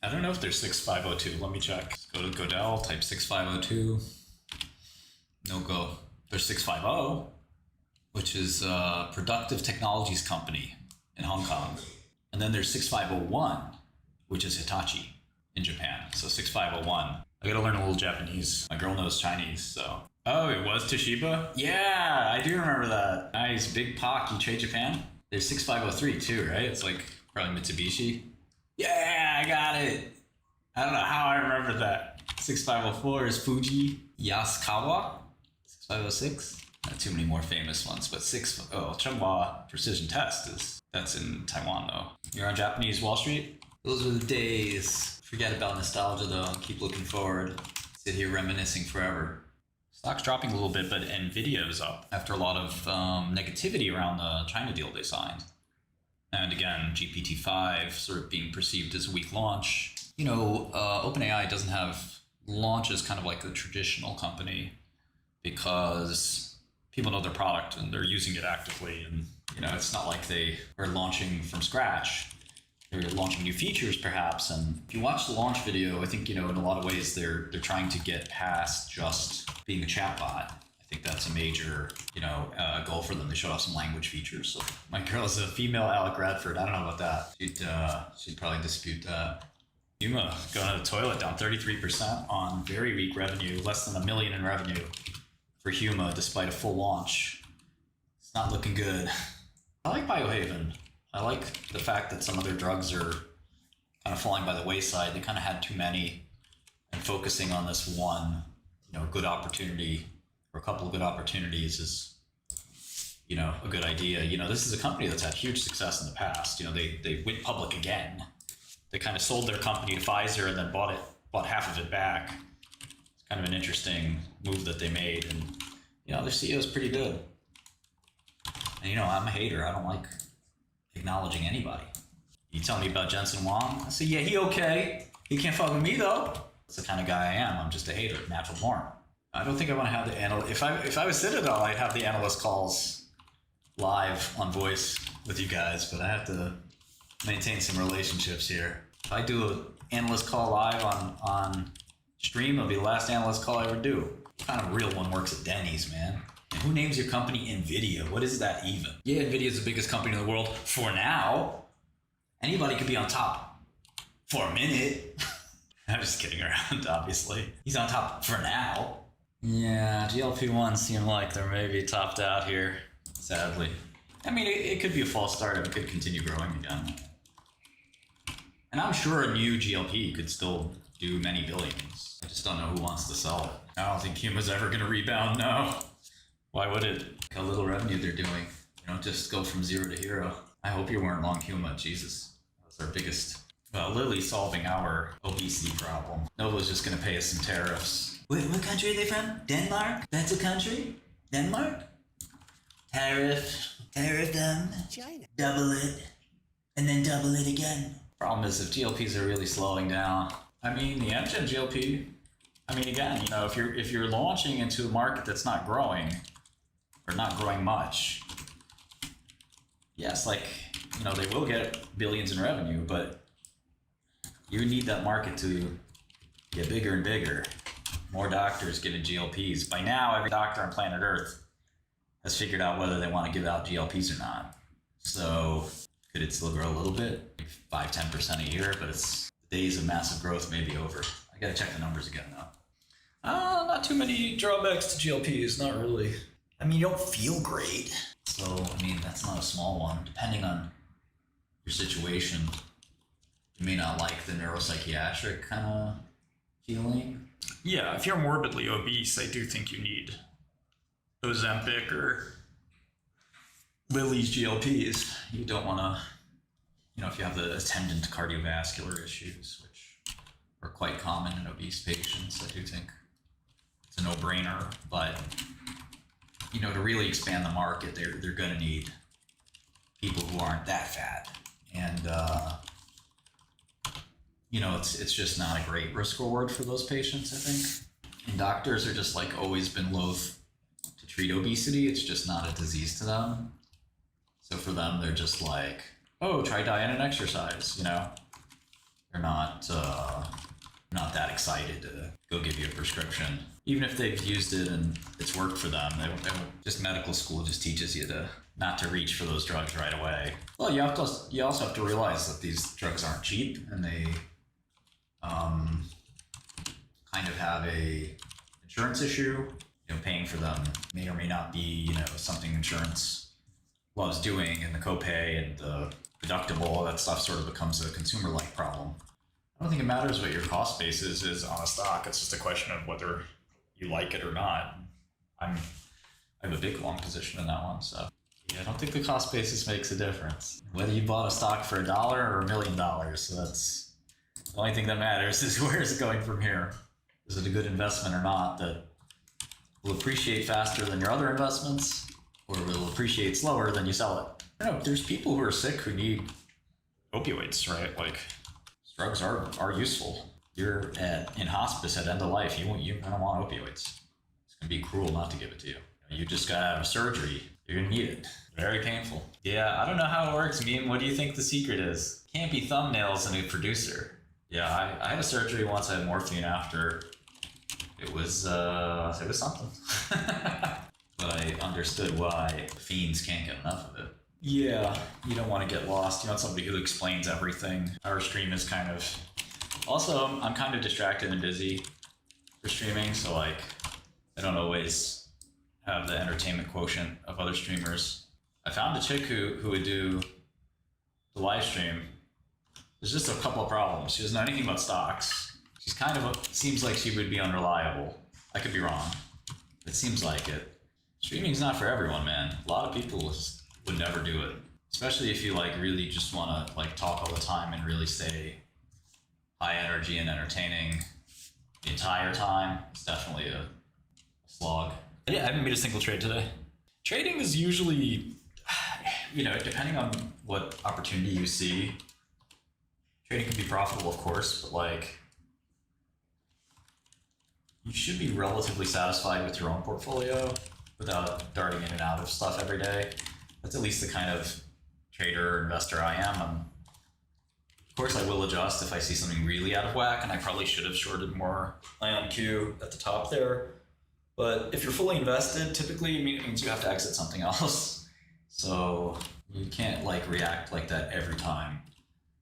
I don't know if there's 6502. Let me check. Let's go to Godel, type 6502. No go. There's 650, which is a productive technologies company in Hong Kong. And then there's 6501, which is Hitachi in Japan. So 6501. I gotta learn a little Japanese. My girl knows Chinese, so. Oh, it was Toshiba? Yeah, I do remember that. Nice, big POC, you trade Japan? There's 6503 too, right? It's like probably Mitsubishi. Yeah, I got it. I don't know how I remember that. 6504 is Fuji. Yaskawa. 6506. Not too many more famous ones, but 𝗕𝗲 Precision Test that's in Taiwan though. You're on Japanese Wall Street? Those are the days. Forget about nostalgia though, keep looking forward. Sit here reminiscing forever. Stock's dropping a little bit, but nvidia is up after a lot of negativity around the China deal they signed. And again, GPT-5 sort of being perceived as a weak launch. You know, OpenAI doesn't have launches kind of like a traditional company because people know their product and they're using it actively. And, you know, it's not like they are launching from scratch. They're launching new features perhaps. And if you watch the launch video, I think, you know, in a lot of ways, they're trying to get past just being a chatbot. I think that's a major, you know, goal for them. They showed off some language features. So my girl is a female Alec Radford. I don't know about that. She'd probably dispute that. HUMA going to the toilet, down 33% on very weak revenue, less than $1 million in revenue for HUMA despite a full launch. It's not looking good. I like biohaven. I like the fact that some of their drugs are kind of falling by the wayside. They kind of had too many, and focusing on this one, you know, good opportunity or a couple of good opportunities is, you know, a good idea. You know, this is a company that's had huge success in the past. You know, they went public again. They kind of sold their company to Pfizer and then bought half of it back. It's kind of an interesting move that they made, and you know, their CEO is pretty good. And you know, I'm a hater. I don't like acknowledging anybody. You tell me about Jensen Huang, I say, yeah, he okay. He can't fuck with me though. That's the kind of guy I am. I'm just a hater, natural born. I don't think I want to have the analyst. If I was Citadel, I'd have the analyst calls live on voice with you guys, but I have to maintain some relationships here. If I do an analyst call live on stream, it'll be the last analyst call I ever do. What kind of real one works at Denny's, man? And who names your company NVIDIA? What is that even? Yeah, NVIDIA is the biggest company in the world for now. Anybody could be on top for a minute. I'm just kidding around, obviously. He's on top for now. Yeah, GLP-1s seem like they're maybe topped out here, sadly. I mean, it could be a false start and it could continue growing again. And I'm sure a new GLP could still do many billions. I just don't know who wants to sell it. I don't think HUMA's ever going to rebound, no. Why would it? Look how little revenue they're doing. You don't just go from zero to hero. I hope you weren't long HUMA, Jesus. That was our biggest. Well, Lilly's solving our obesity problem. Novo's just going to pay us some tariffs. Wait, what country are they from? Denmark? That's a country? Denmark? Tariff them. China. Double it. And then double it again. Problem is, if GLPs are really slowing down, I mean, the Amgen GLP, I mean, again, you know, if you're launching into a market that's not growing, or not growing much, yes, like, you know, they will get billions in revenue, but you need that market to get bigger and bigger. More doctors getting GLPs. By now, every doctor on planet Earth has figured out whether they want to give out GLPs or not. So could it still grow a little bit? 5-10% a year, but the days of massive growth may be over. I gotta check the numbers again though. Not too many drawbacks to GLPs, not really. I mean, you don't feel great. So, I mean, that's not a small one. Depending on your situation, you may not like the neuropsychiatric kind of feeling. Yeah, if you're morbidly obese, I do think you need Ozempic or Lilly's GLPs. You don't want to, you know, if you have the attendant cardiovascular issues, which are quite common in obese patients, I do think it's a no-brainer. But, you know, to really expand the market, they're going to need people who aren't that fat. And, you know, it's just not a great risk reward for those patients, I think. And doctors are just like always been loath to treat obesity. It's just not a disease to them. So for them, they're just like, oh, try diet and exercise, you know? They're not that excited to go give you a prescription. Even if they've used it and it's worked for them, they won't, just medical school just teaches you to not to reach for those drugs right away. Well, you also have to realize that these drugs aren't cheap, and they kind of have a insurance issue. You know, paying for them may or may not be, you know, something insurance loves doing, and the copay and the deductible, all that stuff sort of becomes a consumer-like problem. I don't think it matters what your cost basis is on a stock. It's just a question of whether you like it or not. I have a big long position in that one, so yeah, I don't think the cost basis makes a difference. Whether you bought a stock for $1 or $1 million, so that's the only thing that matters is where is it going from here? Is it a good investment or not that will appreciate faster than your other investments, or will appreciate slower than you sell it? I don't know, there's people who are sick who need opioids, right? Like, drugs are useful. You're in hospice at end of life, you don't want opioids. It's gonna be cruel not to give it to you. You just got out of surgery, you're gonna need it. Very painful. Yeah, I don't know how it works, 𝗧𝗏. What do you think the secret is? Can't be thumbnails and a producer. Yeah, I had a surgery once, I had morphine after. It was something. But I understood why fiends can't get enough of it. Yeah, you don't want to get lost. You want somebody who explains everything. Our stream is kind of... Also, I'm kind of distracted and busy for streaming, so like, I don't always have the entertainment quotient of other streamers. I found a chick who would do the live stream. There's just a couple of problems. She doesn't know anything about stocks. She's kind of seems like she would be unreliable. I could be wrong. It seems like it. Streaming's not for everyone, man. A lot of people would never do it. Especially if you like really just want to like talk all the time and really stay high energy and entertaining the entire time. It's definitely a slog. Yeah, I haven't made a single trade today. Trading is usually, you know, depending on what opportunity you see, trading can be profitable, of course, but like, you should be relatively satisfied with your own portfolio without darting in and out of stuff every day. That's at least the kind of trader or investor I am. Of course, I will adjust if I see something really out of whack, and I probably should have shorted more Ionq at the top there. But if you're fully invested, typically it means you have to exit something else. So you can't like react like that every time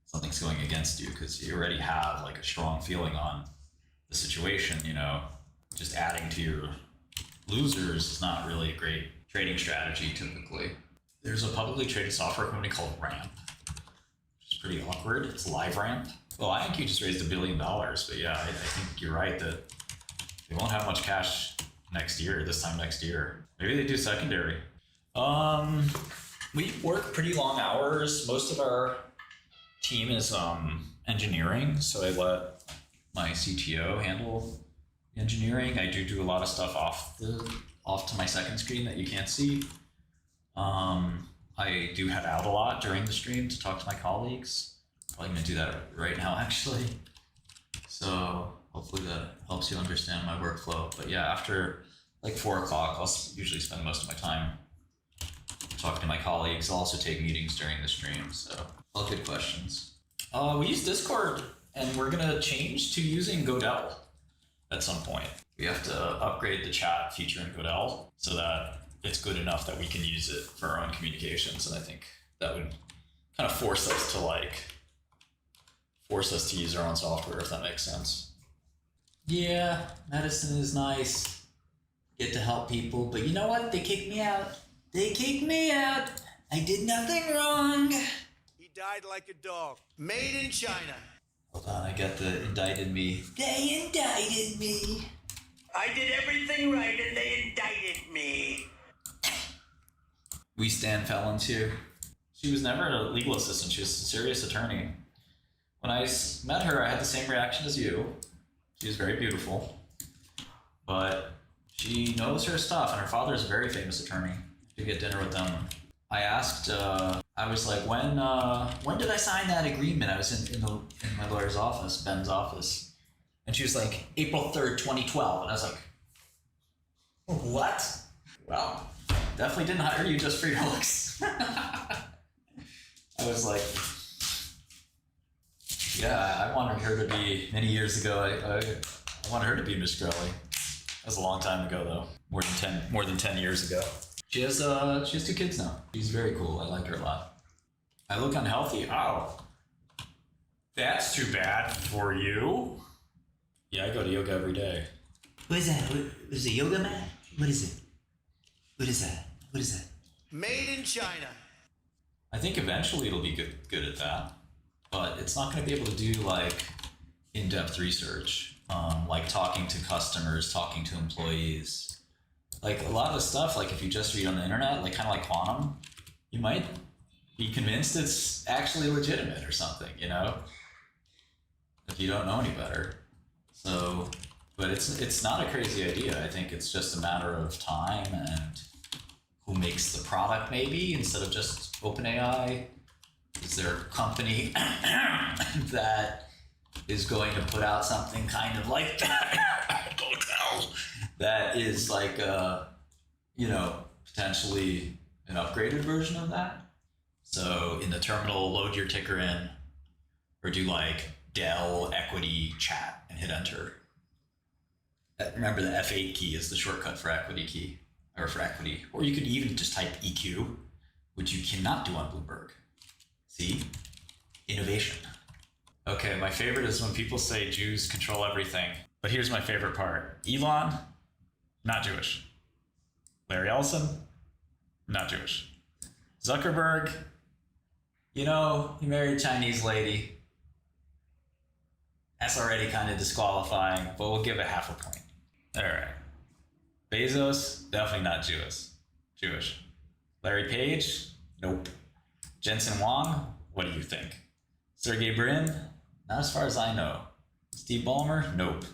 something's going against you, because you already have like a strong feeling on the situation. You know, just adding to your losers is not really a great trading strategy typically. There's a publicly traded software company called Ramp, which is pretty awkward. It's LiveRamp. Well, Ionq just raised $1 billion, but yeah, I think you're right that they won't have much cash this time next year. Maybe they do secondary. We work pretty long hours. Most of our team is engineering, so I let my CTO handle the engineering. I do a lot of stuff off to my second screen that you can't see. I do head out a lot during the stream to talk to my colleagues. Probably gonna do that right now, actually. So hopefully that helps you understand my workflow. But yeah, after like 4 o'clock, I'll usually spend most of my time talking to my colleagues. I'll also take meetings during the stream, so all good questions. We use Discord, and we're gonna change to using Godel at some point. We have to upgrade the chat feature in Godel so that it's good enough that we can use it for our own communications, and I think that would kind of force us to use our own software, if that makes sense. Yeah, medicine is nice. Get to help people, but you know what? They kicked me out. I did nothing wrong. He died like a dog. Made in China. Hold on, I got the indicted me. They indicted me. I did everything right and they indicted me. We stand felons here. She was never a legal assistant. She was a serious attorney. When I met her, I had the same reaction as you. She was very beautiful, but she knows her stuff, and her father is a very famous attorney. To get dinner with them, I asked. I was like, when did I sign that agreement? I was in my lawyer's office, Ben's office, and she was like, April 3rd, 2012, and I was like, what? Well, definitely didn't hire you just for your looks. I was like, Yeah, I wanted her to be, many years ago, I wanted her to be Miss Shkreli. That was a long time ago, though. More than 10 years ago. She has 2 kids now. She's very cool. I like her a lot. I look unhealthy. Oh, that's too bad for you. Yeah, I go to yoga every day. What is that? What is it, yoga mat? What is it? What is that? What is that? Made in China. I think eventually it'll be good at that, but it's not going to be able to do like in-depth research, like talking to customers, talking to employees. Like a lot of the stuff, like if you just read on the internet, like kind of like quantum, you might be convinced it's actually legitimate or something, you know, if you don't know any better. So, but it's not a crazy idea. I think it's just a matter of time and who makes the product, maybe, instead of just OpenAI. Is there a company that is going to put out something kind of like that? I don't know. That is like you know, potentially an upgraded version of that. So in the terminal, load your ticker in, or do like Dell equity chat and hit enter. Remember the F8 key is the shortcut for equity key, or for equity. Or you could even just type EQ, which you cannot do on Bloomberg. See? Innovation. Okay, my favorite is when people say Jews control everything. But here's my favorite part. Elon, not Jewish. Larry Ellison, not Jewish. Zuckerberg, you know, he married a Chinese lady. That's already kind of disqualifying, but we'll give it half a point. All right. Bezos, definitely not Jewish. Larry Page, nope. Jensen Huang, what do you think? Sergey Brin, not as far as I know. Steve Ballmer, nope.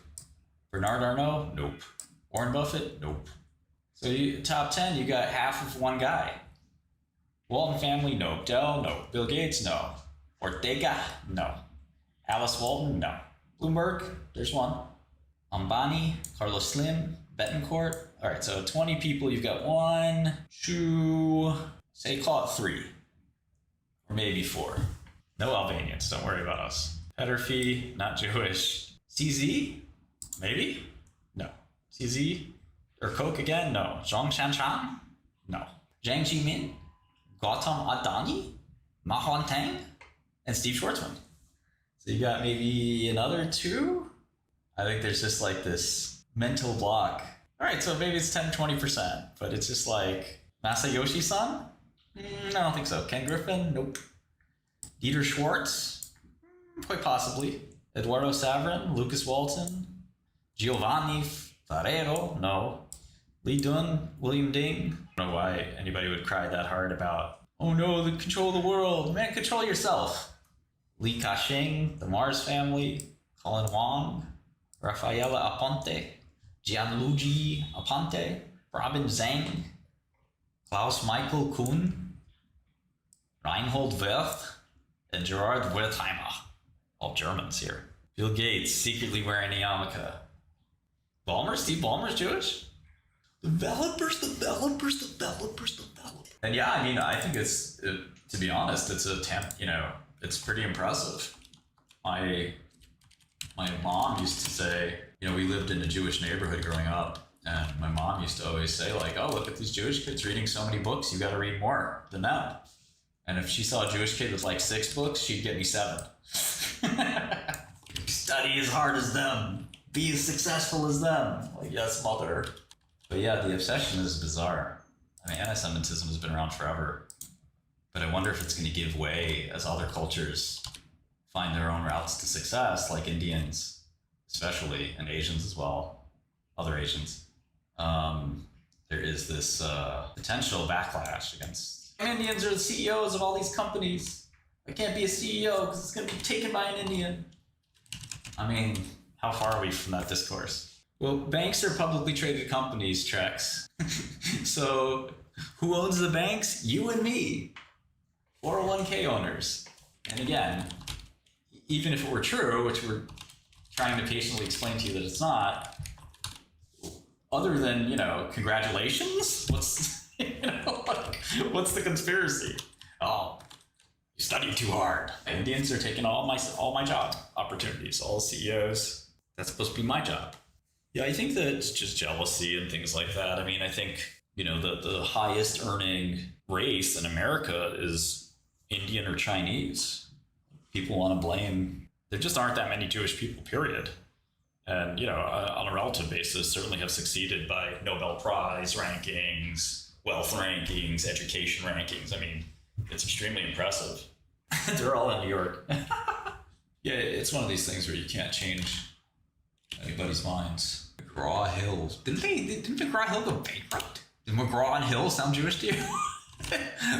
Bernard Arnault, nope. Warren Buffett, nope. So you, top 10, you got half of one guy. Walton family, no. Dell, no. Bill Gates, no. Ortega, no. Alice Walton, no. Bloomberg, there's one. Ambani, Carlos Slim, Betancourt. All right, so 20 people, you've got 1, 2, say call it 3. Or maybe 4. No Albanians, don't worry about us. Pederfy, not Jewish. CZ, maybe? No. CZ, or Coke again? No. Zhong Shanshan? No. Jiang Zemin, Gautam Adani, Ma Huateng, and Steve Schwarzman. So you got maybe another 2? I think there's just like this mental block. All right, so maybe it's 10-20%, but it's just like Masayoshi-san? I don't think so. Ken Griffin? Nope. Dieter Schwartz? Quite possibly. Eduardo Saverin? Lucas Walton? Giovanni Ferrero? No. Lee Dun? William Ding? I don't know why anybody would cry that hard about, oh no, the control of the world. Man, control yourself. Li Ka-shing, the Mars family, Colin Wong, Rafaela Aponte, Gianluigi Aponte, Robin Zhang, Klaus Michael Kuhn, Reinhold Wirth, and Gerard Wertheimer. All Germans here. Bill Gates secretly wearing a yarmulke. Ballmer? Steve Ballmer's Jewish? Developers. And yeah, I mean, I think to be honest, it's it's pretty impressive. My mom used to say, you know, we lived in a Jewish neighborhood growing up, and my mom used to always say, like, oh, look at these Jewish kids reading so many books, you got to read more than them. And if she saw a Jewish kid with like 6 books, she'd get me 7. Study as hard as them, be as successful as them. Like, yes, mother. But yeah, the obsession is bizarre. I mean, anti-Semitism has been around forever, but I wonder if it's going to give way as other cultures find their own routes to success, like Indians, especially, and Asians as well, other Asians. There is this potential backlash against Indians are the CEOs of all these companies. I can't be a CEO because it's going to be taken by an Indian. I mean, how far are we from that discourse? Well, banks are publicly traded companies, Trex. So who owns the banks? You and me. 401k owners. And again, even if it were true, which we're trying to patiently explain to you that it's not, other than, you know, congratulations, what's the conspiracy? Oh, You study too hard. Indians are taking all my job opportunities, all the CEOs. That's supposed to be my job. Yeah, I think that it's just jealousy and things like that. I mean, I think, the highest earning race in America is Indian or Chinese. People want to blame, there just aren't that many Jewish people, period. And, on a relative basis, certainly have succeeded by Nobel Prize rankings, wealth rankings, education rankings. I mean, it's extremely impressive. They're all in New York. Yeah, it's one of these things where you can't change anybody's minds. McGraw-Hill. Didn't McGraw-Hill go bankrupt? Did McGraw and Hill sound Jewish to you?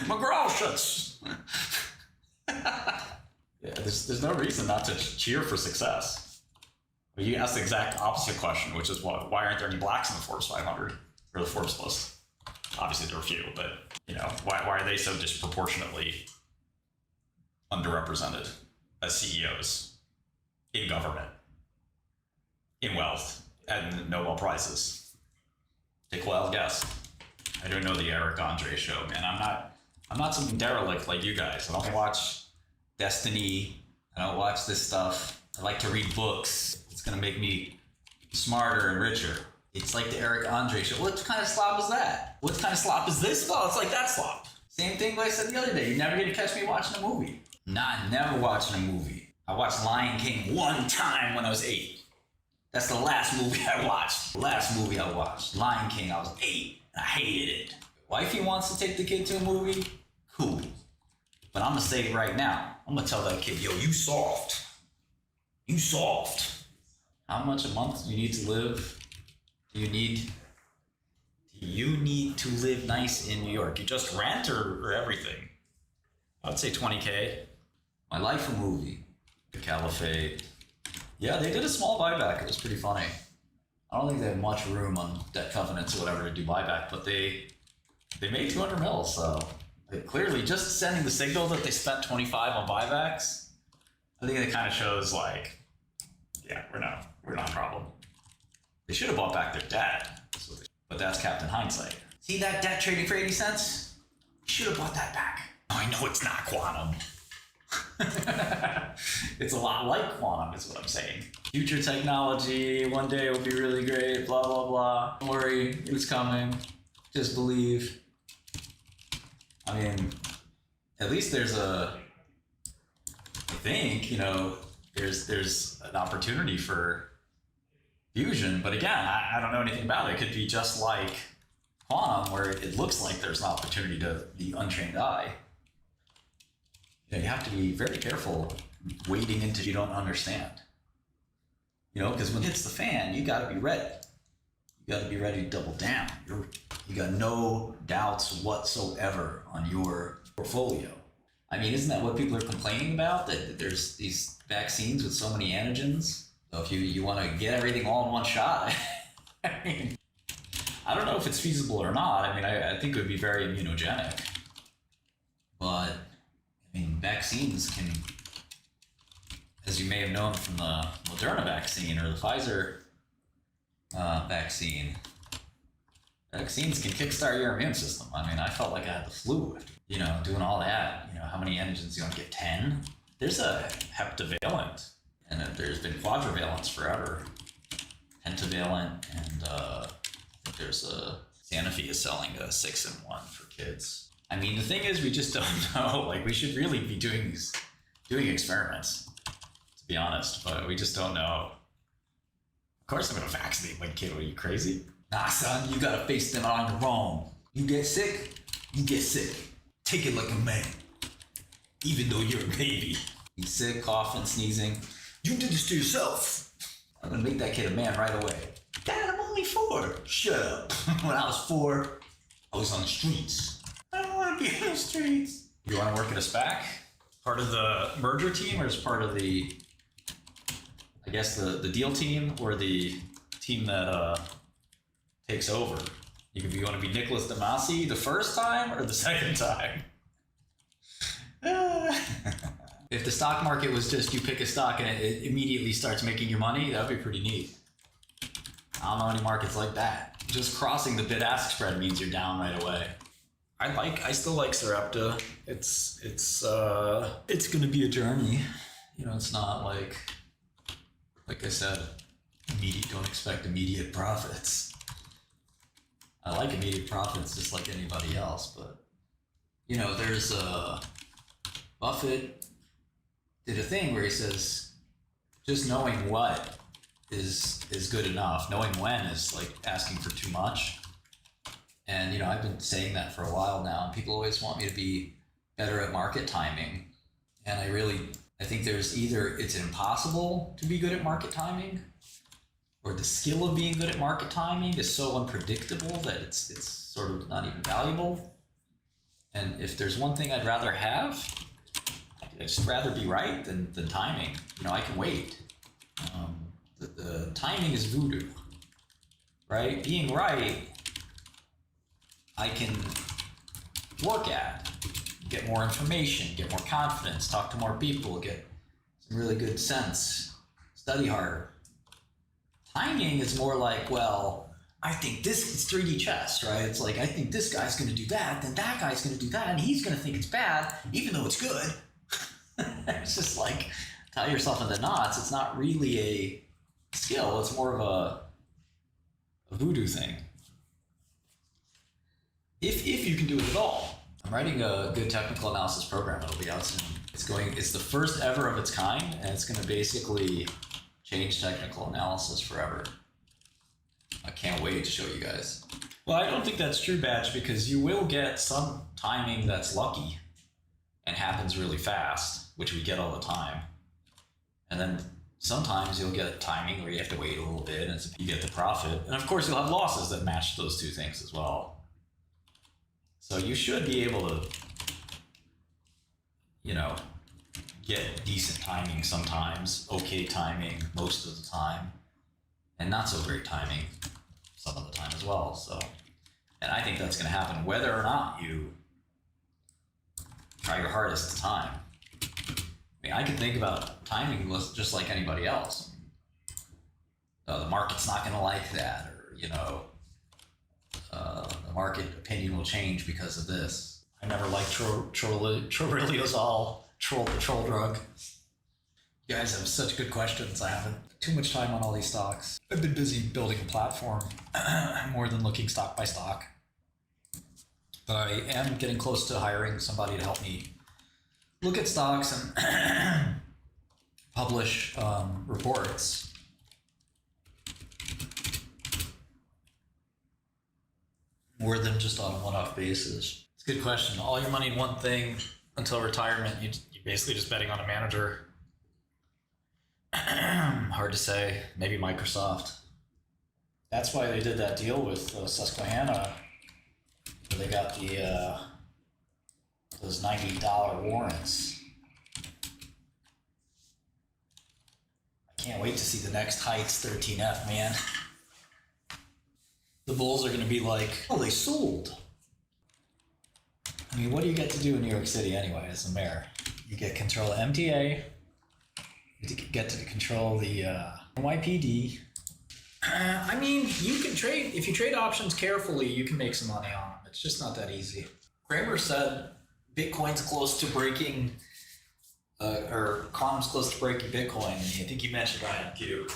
McGraw-Schutz. Yeah, there's no reason not to cheer for success. But you ask the exact opposite question, which is why aren't there any blacks in the Forbes 500 or the Forbes list? Obviously there are a few, but why are they so disproportionately underrepresented as CEOs in government, in wealth, and Nobel Prizes? Take a wild guess. I don't know the 𝗟𝗏𝗃𝗏 show, man. I'm not some derelict like you guys. I don't watch Destiny. I don't watch this stuff. I like to read books. It's gonna make me smarter and richer. It's like the 𝗟𝗏𝗃𝗏 show. What kind of slop is that? What kind of slop is this? Well, it's like that slop. Same thing like I said the other day. You're never gonna catch me watching a movie. Not never watching a movie. I watched Lion King one time when I was 8. That's the last movie I watched. Lion King, I was 8, and I hated it. Wifey wants to take the kid to a movie? Cool. But I'm gonna say it right now. I'm gonna tell that kid, yo, you soft. You soft. How much a month do you need to live? Do you need to live nice in New York? You just rent or everything? I'd say $20K. My life a movie. The Caliphate. Yeah, they did a small buyback. It was pretty funny. I don't think they had much room on debt covenants or whatever to do buyback, but they made 200 mil. So clearly, just sending the signal that they spent 25 on buybacks, I think it kind of shows like, yeah, we're not a problem. They should have bought back their debt, but that's Captain Hindsight. See that debt trading for 80 cents? You should have bought that back. I know it's not quantum. It's a lot like quantum, is what I'm saying. Future technology, one day it will be really great, blah, blah, blah. Don't worry, it's coming. Just believe. I mean, at least there's there's an opportunity for fusion, but again, I don't know anything about it. It could be just like quantum, where it looks like there's an opportunity to the untrained eye. You have to be very careful wading into you don't understand. Because when it hits the fan, you got to be ready. You got to be ready to double down. You got no doubts whatsoever on your portfolio. I mean, isn't that what people are complaining about? That there's these vaccines with so many antigens. So if you want to get everything all in one shot, I mean, I don't know if it's feasible or not. I mean, I think it would be very immunogenic. But, I mean, vaccines can, as you may have known from the Moderna vaccine or the Pfizer vaccine, vaccines can kickstart your immune system. I mean, I felt like I had the flu, doing all that. How many antigens do you want to get? 10? There's a heptavalent, and there's been quadrivalents forever. Pentavalent, and there's Sanofi is selling a 6-in-1 for kids. I mean, the thing is, we just don't know. Like, we should really be doing experiments, to be honest, but we just don't know. Of course I'm gonna vaccinate my kid. Are you crazy? Nah, son, you gotta face them on your own. You get sick, you get sick. Take it like a man, even though you're a baby. He's sick, coughing, sneezing. You did this to yourself. I'm gonna make that kid a man right away. Dad, I'm only 4. Shut up. When I was 4, I was on the streets. I don't want to be on the streets. You want to work at a SPAC? Part of the merger team, or as part of the, I guess, the deal team, or the team that takes over? You want to be Nicholas Damasi the first time or the second time? If the stock market was just you pick a stock and it immediately starts making you money, that would be pretty neat. I don't know any markets like that. Just crossing the bid-ask spread means you're down right away. I still like Sarepta. It's going to be a journey. You know, it's not like I said, don't expect immediate profits. I like immediate profits just like anybody else, but you know, there's Buffett did a thing where he says, just knowing what is good enough. Knowing when is like asking for too much. And you know, I've been saying that for a while now, and people always want me to be better at market timing. And I think there's either it's impossible to be good at market timing, or the skill of being good at market timing is so unpredictable that it's sort of not even valuable. And if there's one thing I'd rather have, I'd just rather be right than timing. You know, I can wait. The timing is voodoo, right? Being right, I can work at, get more information, get more confidence, talk to more people, get some really good sense, study harder. Timing is more like, well, I think this is 3D chess, right? It's like, I think this guy's going to do that, then that guy's going to do that, and he's going to think it's bad, even though it's good. It's just like, tie yourself into knots. It's not really a skill. It's more of a voodoo thing. If you can do it at all. I'm writing a good technical analysis program. It'll be out soon. It's the first ever of its kind, and it's going to basically change technical analysis forever. I can't wait to show you guys. Well, I don't think that's true, Batch, because you will get some timing that's lucky and happens really fast, which we get all the time. And then sometimes you'll get timing where you have to wait a little bit and you get the profit. And of course, you'll have losses that match those two things as well. So you should be able to, you know, get decent timing sometimes, okay timing most of the time, and not so great timing some of the time as well. So, and I think that's going to happen whether or not you try your hardest to time. I mean, I can think about timing just like anybody else. The market's not going to like that, or, you know, the market opinion will change because of this. I never liked 𝗕𝗲𝗘𝗧𝗜𝗢𝗍 troll patrol drug. You guys have such good questions. I haven't too much time on all these stocks. I've been busy building a platform more than looking stock by stock. But I am getting close to hiring somebody to help me look at stocks and publish reports. More than just on a one-off basis. It's a good question. All your money in one thing until retirement, you're basically just betting on a manager. Hard to say. Maybe Microsoft. That's why they did that deal with Susquehanna, where they got the those $90 warrants. I can't wait to see the next Heights 13F, man. The bulls are going to be like, oh, they sold. I mean, what do you get to do in New York City anyway as the mayor? You get control of MTA, you get to control the NYPD. I mean, you can trade, if you trade options carefully, you can make some money on them. It's just not that easy. Kramer said Bitcoin's close to breaking, or quantum's close to breaking Bitcoin. And I think you mentioned Ionq.